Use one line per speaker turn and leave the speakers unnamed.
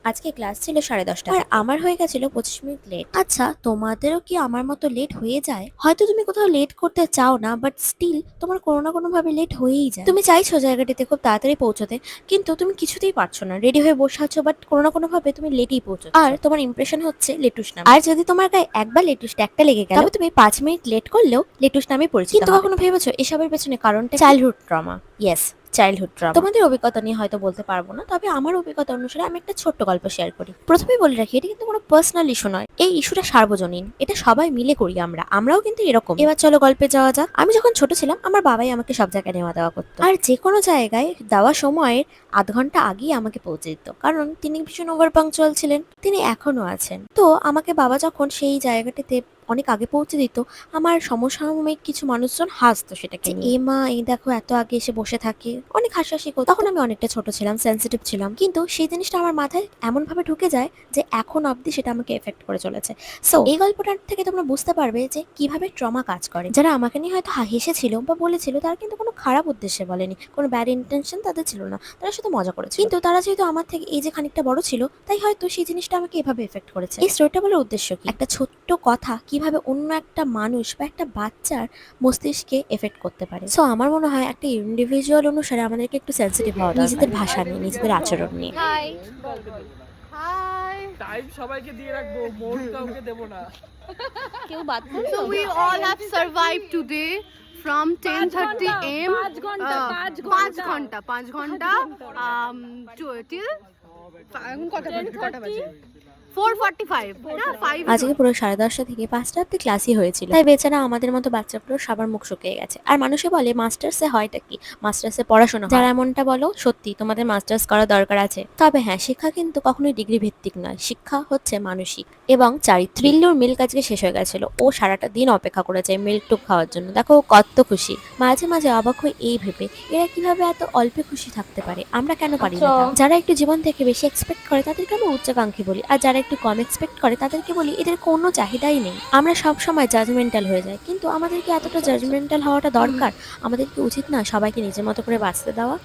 আজকে ক্লাস ছিল 10:30 আর আমার হয়ে গেছিল 25 মিনিট লেট। আচ্ছা, তোমাদেরও কি আমার মতো লেট হয়ে যায়? হয়তো তুমি কোথাও লেট করতে চাও না, বাট স্টিল তোমার কোনো না কোনো ভাবে লেট হয়েই যায়। তুমি চাইছো জায়গাটিতে খুব তাড়াতাড়ি পৌঁছতে, কিন্তু তুমি কিছুতেই পারছো না। রেডি হয়ে বসে আছো, বাট কোনো না কোনো ভাবে তুমি লেটেই পৌঁছো, আর তোমার ইমপ্রেশন হচ্ছে লেটুস নাম। আর যদি তোমার গায়ে একবার লেটুস ট্যাগটা লেগে গেল, তবে তুমি 5 মিনিট লেট করলেও লেটুস নামে পরিচিত। কিন্তু কখনো ভেবেছো এসবের পেছনে কারণটা? Childhood trauma. Yes, childhood trauma. তোমাদের অভিজ্ঞতা নিয়ে হয়তো বলতে পারবো না, তবে আমার অভিজ্ঞতা অনুসারে আমি একটা ছোট্ট গল্প শেয়ার করি। প্রথমেই বলে রাখি, এটা কিন্তু কোনো পার্সোনাল ইস্যু নয়। এই ইস্যুটা সার্বজনীন, এটা সবাই মিলে করি আমরাও কিন্তু এরকম। এবার চলো গল্পে যাওয়া যাক। আমি যখন ছোট ছিলাম, আমার বাবাই আমাকে সব জায়গায় নেওয়া দেওয়া করতো, আর যে কোনো জায়গায় দেওয়া সময়ের আধ ঘন্টা আগেই আমাকে পৌঁছে দিত, কারণ তিনি ভীষণ ওভার পাংচুয়াল ছিলেন। তিনি এখনো আছেন। তো আমাকে বাবা যখন সেই জায়গাটিতে অনেক আগে পৌঁছে দিত, আমার সমসাময়িক কিছু মানুষজন হাসতো সেটাকে নিয়ে। এ মা, এই দেখো এত আগে এসে বসে থাকে, অনেক হাসাহাসি করতো। তখন আমি অনেকটা ছোট ছিলাম, সেনসিটিভ ছিলাম, কিন্তু সেই জিনিসটা আমার মাথায় এমন ভাবে ঢুকে যায় যে এখন অবধি সেটা আমাকে এফেক্ট করে চলেছে। সো এই গল্পটার থেকে তোমরা বুঝতে পারবে যে কিভাবে ট্রমা কাজ করে। যারা আমাকে নিয়ে হয়তো হেসেছিল বা বলেছিল, তারা কিন্তু কোনো খারাপ উদ্দেশ্যে বলেনি, কোনো ব্যাড ইন্টেনশন তাদের ছিল না, তারা শুধু মজা করেছে। কিন্তু তারা যেহেতু আমার থেকে এই যে খানিকটা বড় ছিল, তাই হয়তো সেই জিনিসটা আমাকে এভাবে এফেক্ট করেছে। এই স্টোরিটা বলার উদ্দেশ্য কি? একটা ছোট্ট কথা কিভাবে অন্য একটা মানুষ বা একটা বাচ্চার মস্তিষ্কে এফেক্ট করতে পারে। সো আমার মনে হয় একটা ইন্ডিভিজুয়াল অনুসারে আমাদেরকে একটু সেন্সিটিভ হওয়া দরকার, নিজেদের ভাষা নিয়ে, নিজেদের আচরণ নিয়ে।
হাই।
হাই।
টাইম সবাইকে দিয়ে রাখবো, মোড কাউকে দেব না।
কেউ বাদ পড়লো?
So we all have survived today from 10:30 am.
5 ঘন্টা,
5 ঘন্টা till এখন কটা বাজে? 4:45 না 5
আজকে পুরো 10:30 থেকে 5টা অব্দি ক্লাসই হয়েছিল, তাই বেচারা আমাদের মতো বাচ্চাগুলো সবার মুখ শুকিয়ে গেছে। আর মানুষে বলে মাস্টার্সে হয়টা কি, মাস্টার্সে পড়াশোনা হয়। যারা এমনটা বলো, সত্যি তোমাদের মাস্টার্স করা দরকার আছে। তবে হ্যাঁ, শিক্ষা কিন্তু কখনোই ডিগ্রি ভিত্তিক নয়, শিক্ষা হচ্ছে মানসিক এবং চারিত্রিক। বিল্লুর মিল্ক আজকে শেষ হয়ে গেছিল, ও সারাটা দিন অপেক্ষা করেছে মিল্ক টুক খাওয়ার জন্য। দেখো ও কত খুশি। মাঝে মাঝে অবাক হয়ে এই ভেবে, এরা কিভাবে এত অল্পে খুশি থাকতে পারে, আমরা কেন পারি না তা? যারা একটু জীবন থেকে বেশি এক্সপেক্ট করে তাদেরকে আমরা উচ্চাকাঙ্ক্ষী বলি, আর যারা একটু কম এক্সপেক্ট করে তাদেরকে বলি এদের কোনো চাহিদাই নেই। আমরা সব সময় জাজমেন্টাল হয়ে যাই, কিন্তু আমাদেরকে এতটা জাজমেন্টাল হওয়াটা দরকার? আমাদের কি উচিত না সবাইকে নিজের মতো করে বাঁচতে দেওয়া?